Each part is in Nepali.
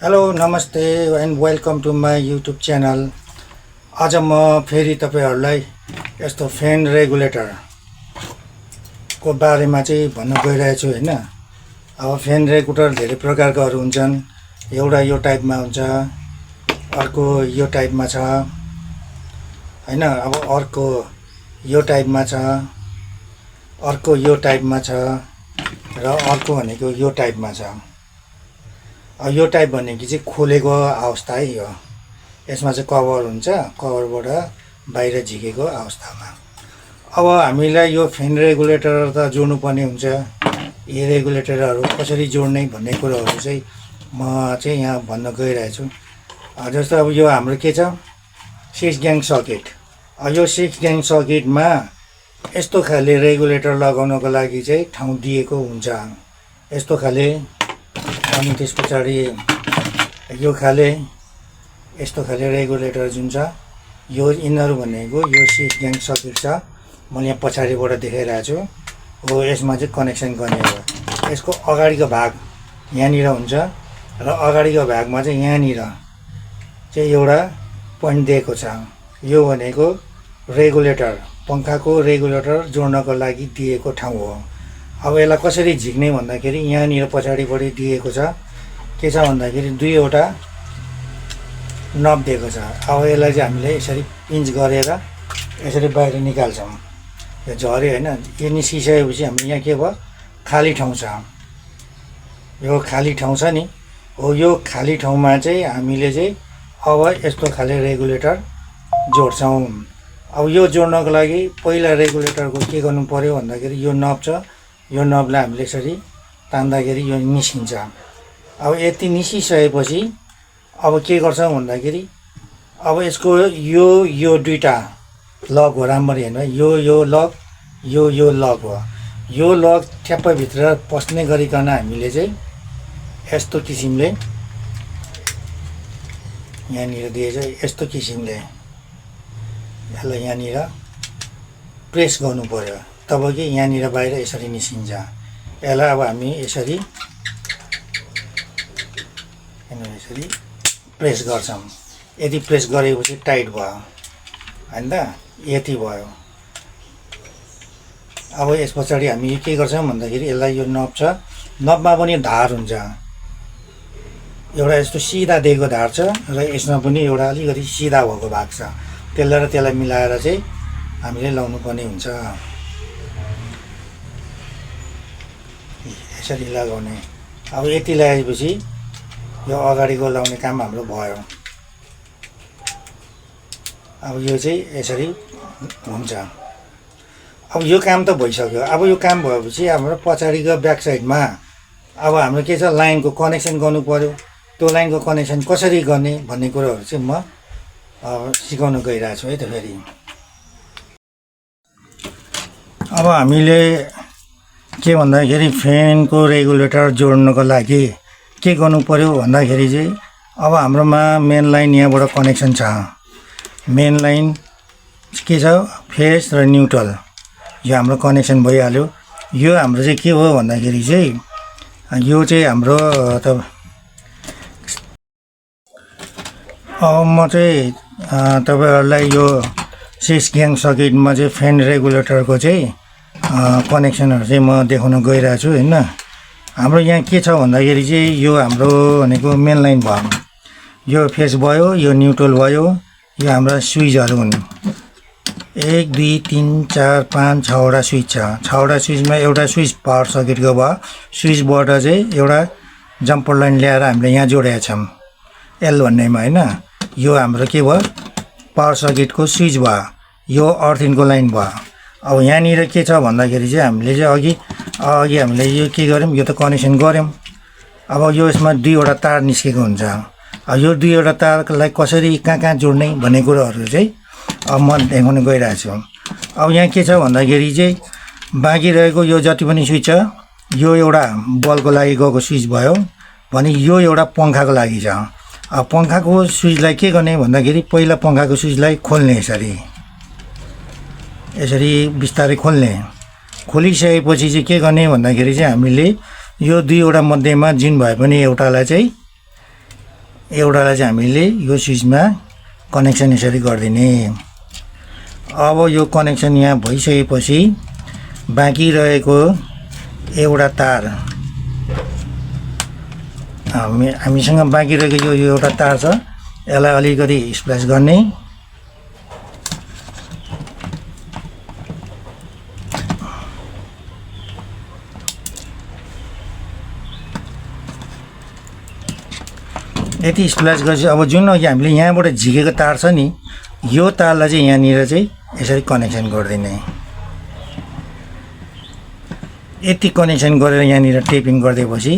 हेलो नमस्ते and welcome to my YouTube channel. आज म फेरि तपाईहरुलाई यस्तो फ्यान रेगुलेटरको बारेमा चाहिँ भन्न गइरहेको छु हैन। अब फ्यान रेगुलेटर धेरै प्रकारकाहरू हुन्छन्। एउटा यो टाइपमा हुन्छ, अर्को यो टाइपमा छ हैन। अब अर्को यो टाइपमा छ, अर्को यो टाइपमा छ र अर्को भनेको यो टाइपमा छ। यो टाइप भनेको चाहिँ खोलेको अवस्था है। यो यसमा चाहिँ कभर हुन्छ, कभरबाट बाहिर झिकेको अवस्थामा। अब हामीलाई यो फ्यान रेगुलेटर त जोड्नुपर्ने हुन्छ। यी रेगुलेटरहरू कसरी जोड्ने भन्ने कुरोहरू चाहिँ म चाहिँ यहाँ भन्न गइरहेको छु। जस्तो अब यो हाम्रो के छ, 6 ग्याङ सकेट। यो 6 ग्याङ सकेटमा यस्तो खाले रेगुलेटर लगाउनको लागि चाहिँ ठाउँ दिएको हुन्छ, यस्तो खाले। अनि त्यस पछाडि यो खाले, यस्तो खाले रेगुलेटर जुन छ, यो यिनीहरू भनेको यो 6 ग्याङ सकेट छ। मैले यहाँ पछाडिबाट देखाइरहेको छु। हो, यसमा चाहिँ कनेक्सन गर्ने हो। यसको अगाडिको भाग यहाँनिर हुन्छ र अगाडिको भागमा चाहिँ यहाँनिर चाहिँ एउटा पोइन्ट दिएको छ। यो भनेको रेगुलेटर, पङ्खाको रेगुलेटर जोड्नको लागि दिएको ठाउँ हो। अब यसलाई कसरी झिक्ने भन्दाखेरि यहाँनिर पछाडिपट्टि दिएको छ, के छ भन्दाखेरि दुईवटा नब दिएको छ। अब यसलाई चाहिँ हामीले यसरी पिन्च गरेर यसरी बाहिर निकाल्छौँ। यो झऱ्यो होइन, यो निस्किसकेपछि हाम्रो यहाँ के भयो, खाली ठाउँ छ। यो खाली ठाउँ छ नि, हो यो खाली ठाउँमा चाहिँ हामीले चाहिँ अब यस्तो खाले रेगुलेटर जोड्छौँ। अब यो जोड्नको लागि पहिला रेगुलेटरको के गर्नु पर्यो भन्दाखेरि यो नब छ, यो नबलाई हामीले यसरी तान्दाखेरि यो निस्किन्छ। अब यति निस्किसकेपछि अब के गर्छौँ भन्दाखेरि अब यसको यो दुईटा लक हो, राम्ररी हेर्नु है। यो लक, यो लक हो। यो लक ठ्याप्पै भित्र पस्ने गरिकन हामीले चाहिँ यस्तो किसिमले यहाँनिर दिएछ, यस्तो किसिमले यसलाई यहाँनिर प्रेस गर्नु पर्यो, तब कि यहाँनिर बाहिर यसरी निस्किन्छ। यसलाई अब हामी यसरी प्रेस गर्छौँ। यदि प्रेस गरेपछि टाइट भयो होइन त, यति भयो। अब यस पछाडि हामी के गर्छौँ भन्दाखेरि यसलाई यो नब छ, नबमा पनि धार हुन्छ। एउटा यस्तो सिधा दिएको धार छ र यसमा पनि एउटा अलिकति सिधा भएको भाग छ। त्यसलाई र त्यसलाई मिलाएर चाहिँ हामीले लाउनु पर्ने हुन्छ। यसरी लगाउने। अब यति लगाएपछि यो अगाडिको लाउने काम हाम्रो भयो। अब यो चाहिँ यसरी हुन्छ। अब यो काम त भइसक्यो। अब यो काम भएपछि हाम्रो पछाडिको ब्याक साइडमा अब हाम्रो के छ, लाइनको कनेक्सन गर्नु पर्यो। त्यो लाइनको कनेक्सन कसरी गर्ने भन्ने कुरोहरू चाहिँ म सिकाउन गइरहेको छु है त। फेरि अब हामीले के भन्दाखेरि फ्यानको रेगुलेटर जोड्नको लागि के गर्नु पर्यो भन्दाखेरि चाहिँ अब हाम्रोमा मेन लाइन यहाँबाट कनेक्सन छ। मेन लाइन के छ, फेस र न्युट्रल, यो हाम्रो कनेक्सन भइहाल्यो। यो हाम्रो चाहिँ के हो भन्दाखेरि चाहिँ यो चाहिँ हाम्रो त अब म चाहिँ तपाईँहरूलाई यो 6 ग्याङ सकेटमा चाहिँ फ्यान रेगुलेटरको चाहिँ कनेक्सनहरू चाहिँ म देखाउन गइरहेको छु होइन। हाम्रो यहाँ के छ भन्दाखेरि चाहिँ यो हाम्रो भनेको मेन लाइन भयो, यो फेस भयो, यो न्युट्रल भयो, यो हाम्रा स्विचहरू हुन्। 1 2 3 4 5 6वटा स्विच छ। 6वटा स्विचमा एउटा स्विच पावर सकेटको भयो। स्विचबाट चाहिँ एउटा जम्पर लाइन ल्याएर हामीले यहाँ जोडेका छौँ एल भन्नेमा होइन। यो हाम्रो के भयो, पावर सकेटको स्विच भयो। यो अर्थिङको लाइन भयो। अब यहाँनिर के छ भन्दाखेरि चाहिँ हामीले चाहिँ अघि हामीले यो के गर्यौँ, यो त कनेक्सन गऱ्यौँ। अब यो यसमा दुईवटा तार निस्केको हुन्छ। यो दुईवटा तारलाई कसरी कहाँ जोड्ने भन्ने कुरोहरू चाहिँ अब म देखाउन गइरहेको छु। अब यहाँ के छ भन्दाखेरि चाहिँ बाँकी रहेको यो जति पनि स्विच छ, यो एउटा बलको लागि गएको स्विच भयो भने यो एउटा पङ्खाको लागि छ। अब पङ्खाको स्विचलाई के गर्ने भन्दाखेरि पहिला पङ्खाको स्विचलाई खोल्ने, यसरी बिस्तारै खोल्ने। खोलिसकेपछि चाहिँ के गर्ने भन्दाखेरि चाहिँ हामीले यो दुईवटा मध्येमा जुन भए पनि एउटालाई चाहिँ एउटालाई चाहिँ हामीले यो स्विचमा कनेक्सन यसरी गरिदिने। अब यो कनेक्सन यहाँ भइसकेपछि बाँकी रहेको एउटा तार हामीसँग बाँकी रहेको यो एउटा तार छ, यसलाई अलिकति स्प्ल्यास गर्ने। यति स्प्ल्यास गरेपछि अब जुन अघि हामीले यहाँबाट झिकेको तार छ नि, यो तारलाई चाहिँ यहाँनिर चाहिँ यसरी कनेक्सन गरिदिने। यति कनेक्सन गरेर यहाँनिर टेपिङ गरिदिएपछि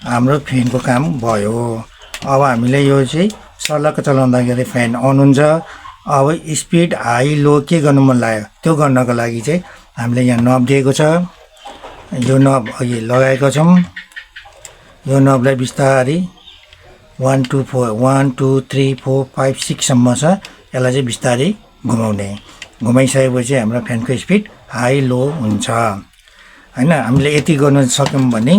हाम्रो फ्यानको काम भयो। अब हामीले यो चाहिँ सर्लक्क चलाउँदाखेरि फ्यान अन हुन्छ। अब स्पिड हाई लो के गर्नु मन लाग्यो त्यो गर्नको लागि चाहिँ हामीले यहाँ नब दिएको छ। यो नब अघि लगाएको छौँ। यो नबलाई बिस्तारै 1 2 4 1 2 3 4 5 6 सम्म छ, यसलाई चाहिँ बिस्तारै घुमाउने। घुमाइसकेपछि हाम्रो फ्यानको स्पिड हाई लो हुन्छ हैन। हामीले यति गर्न सक्यौँ भने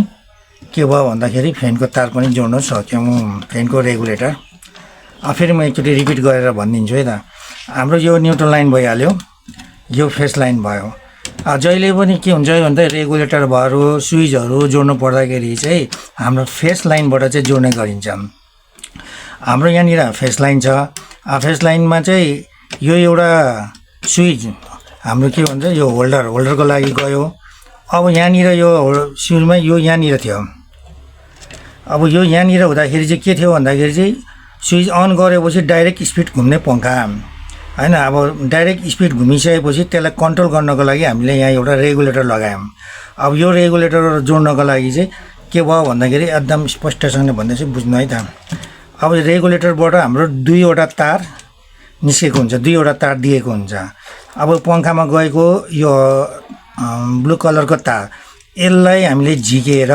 के भयो भन्दाखेरि फ्यानको तार पनि जोड्न सक्यौँ, फ्यानको रेगुलेटर। फेरि म एकचोटि रिपिट गरेर भनिदिन्छु है त। हाम्रो यो न्युट्रल लाइन भइहाल्यो, यो फेस लाइन भयो। जहिले पनि के हुन्छ भन्दा रेगुलेटरहरू स्विचहरू जोड्नु पर्दाखेरि चाहिँ हाम्रो फेस लाइनबाट चाहिँ जोड्ने गरिन्छ। हाम्रो यहाँनिर फेस लाइन छ। फेस लाइनमा चाहिँ यो एउटा स्विच हाम्रो के भन्छ यो होल्डरको लागि गयो। अब यहाँनिर यो स्विचमा यो यहाँनिर थियो। अब यो यहाँनिर हुँदाखेरि चाहिँ के थियो भन्दाखेरि चाहिँ स्विच अन गरेपछि डाइरेक्ट स्पिड घुम्ने पङ्खा हैन। अब डाइरेक्ट स्पिड घुमिसकेपछि त्यसलाई कन्ट्रोल गर्नको लागि हामीले यहाँ एउटा रेगुलेटर लगायौँ। अब यो रेगुलेटर जोड्नको लागि चाहिँ के भयो भन्दाखेरि एकदम स्पष्टसँग भन्दैछु बुझ्नु है त। अब रेगुलेटरबाट हाम्रो दुईवटा तार निस्केको हुन्छ, दुईवटा तार दिएको हुन्छ। अब पङ्खामा गएको यो ब्लू कलरको तार यसलाई हामीले झिकेर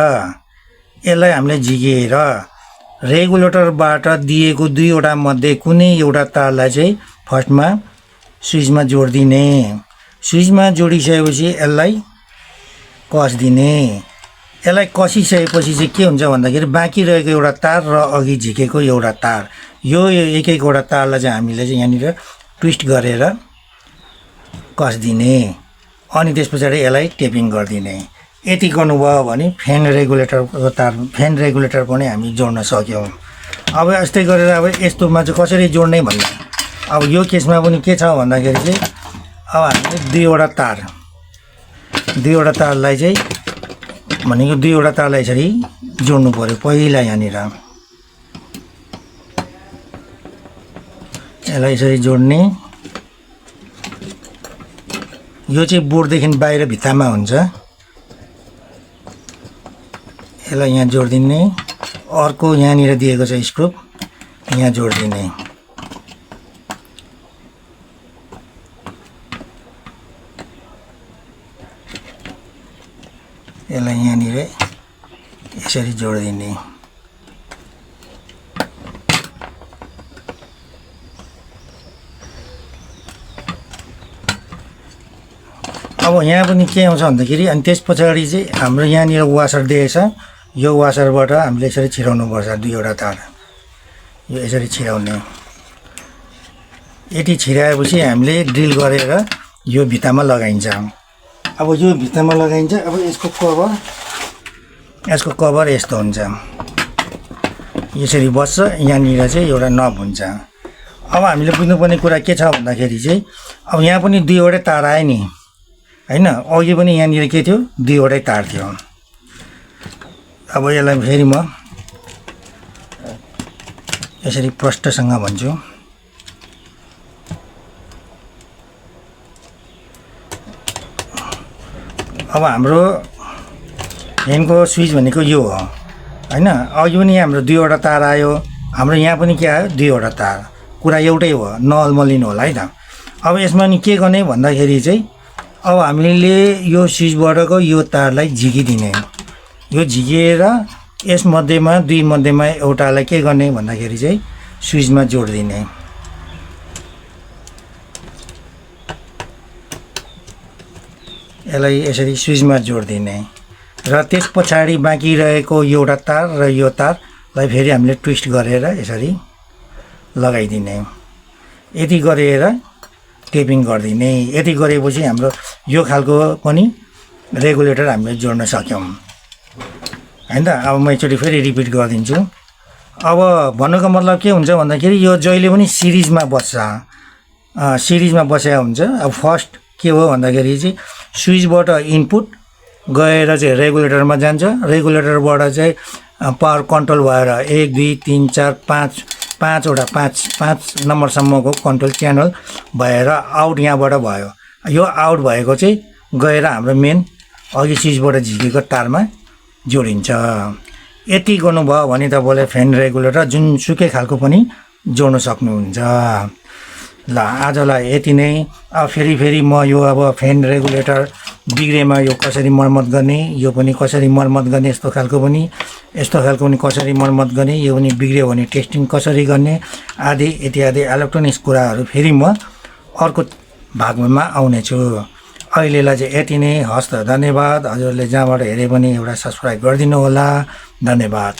रेगुलेटरबाट दिएको दुईवटा मध्ये कुनै एउटा तारलाई चाहिँ फर्स्टमा स्विचमा जोडिदिने। स्विचमा जोडिसकेपछि यसलाई कसिदिने। यसलाई कसिसकेपछि चाहिँ के हुन्छ भन्दाखेरि बाँकी रहेको एउटा तार र अघि झिकेको एउटा तार, यो एक एकवटा तारलाई चाहिँ हामीले चाहिँ यहाँनिर ट्विस्ट गरेर कसिदिने। अनि त्यस पछाडि यसलाई टेपिङ गरिदिने। यति गर्नुभयो भने फ्यान रेगुलेटर पनि हामी जोड्न सक्यौँ। अब यस्तै गरेर अब यस्तोमा चाहिँ कसरी जोड्ने भन्दा अब यो केसमा पनि के छ भन्दाखेरि चाहिँ अब हामीले दुईवटा तारलाई चाहिँ भनेको दुईवटा तारलाई यसरी जोड्नु पर्यो। पहिला यहाँनिर यसलाई यसरी जोड्ने। यो चाहिँ बोर्डदेखि बाहिर भित्तामा हुन्छ, यसलाई यहाँ जोडिदिने। अर्को यहाँनिर दिएको छ स्क्रू, यहाँ जोडिदिने। यसलाई यहाँनिर यसरी जोडिदिने। अब यहाँ पनि के आउँछ भन्दाखेरि अनि त्यस पछाडि चाहिँ हाम्रो यहाँनिर वासर दिएछ। यो वासरबाट हामीले यसरी छिराउनु पर्छ दुईवटा तार, यो यसरी छिराउने। यति छिराएपछि हामीले ड्रिल गरेर यो भित्तामा लगाइन्छ। अब यो भित्तामा लगाइन्छ। अब यसको कभर यस्तो हुन्छ, यसरी बस्छ। यहाँनिर चाहिँ एउटा नब हुन्छ। अब हामीले बुझ्नुपर्ने कुरा के छ भन्दाखेरि चाहिँ अब यहाँ पनि दुईवटै तार आयो नि हैन। अघि पनि यहाँनिर के थियो, दुईवटै तार थियो। अब यसलाई फेरि म यसरी प्रष्टसँग भन्छु। अब हाम्रो फ्यानको स्विच भनेको यो हो हैन। अघि पनि हाम्रो दुईवटा तार आयो, हाम्रो यहाँ पनि के आयो, दुईवटा तार। कुरा एउटै हो, नअल्मलिनु होला है त। अब यसमा नि के गर्ने भन्दाखेरि चाहिँ अब हामीले यो स्विचबाटको यो तारलाई झिकिदिने। यो झिकिएर यसमध्येमा दुई मध्येमा एउटालाई के गर्ने भन्दाखेरि चाहिँ स्विचमा जोडिदिने। यसलाई यसरी स्विचमा जोडिदिने र त्यस पछाडि बाँकी रहेको एउटा तार र यो तार लाई फेरि हामीले ट्विस्ट गरेर यसरी लगाइदिने, यति गरेर टेपिङ गरिदिने। यति गरेपछि हाम्रो यो खालको पनि रेगुलेटर हामीले जोड्न सक्यौँ हैन त। अब म एकचोटि फेरि रिपिट गरिदिन्छु। अब भन्नुको मतलब के हुन्छ भन्दाखेरि यो जहिले पनि सिरिजमा बस्छ, सिरिजमा बसेको हुन्छ। अब फर्स्ट के हो भन्दाखेरि चाहिँ स्विचबाट इनपुट गएर चाहिँ रेगुलेटरमा जान्छ, रेगुलेटरबाट चाहिँ पावर कन्ट्रोल भएर 1 2 3 4 5 पाँचवटा 5 नम्बरसम्मको कन्ट्रोल च्यानल भएर आउट यहाँबाट भयो। यो आउट भएको चाहिँ गएर हाम्रो मेन अघि स्विचबाट झिकेको तारमा जोडिन्छ। यति गर्नुभयो भने तपाईँले फ्यान रेगुलेटर जुनसुकै खालको पनि जोड्न सक्नुहुन्छ। ल आजलाई यति नै। अब फेरि म यो अब फ्यान रेगुलेटर बिग्रेमा यो कसरी मर्मत गर्ने, यो पनि कसरी मर्मत गर्ने, यस्तो खालको पनि कसरी मर्मत गर्ने, यो पनि बिग्रियो भने टेस्टिङ कसरी गर्ने आदि इत्यादि इलेक्ट्रोनिक्स कुराहरू फेरि म अर्को भागमा आउनेछु। अहिलेलाई चाहिँ यति नै। हस्त धन्यवाद। हजुरले जहाँबाट हेरे पनि एउटा सब्सक्राइब गरिदिनु होला। धन्यवाद।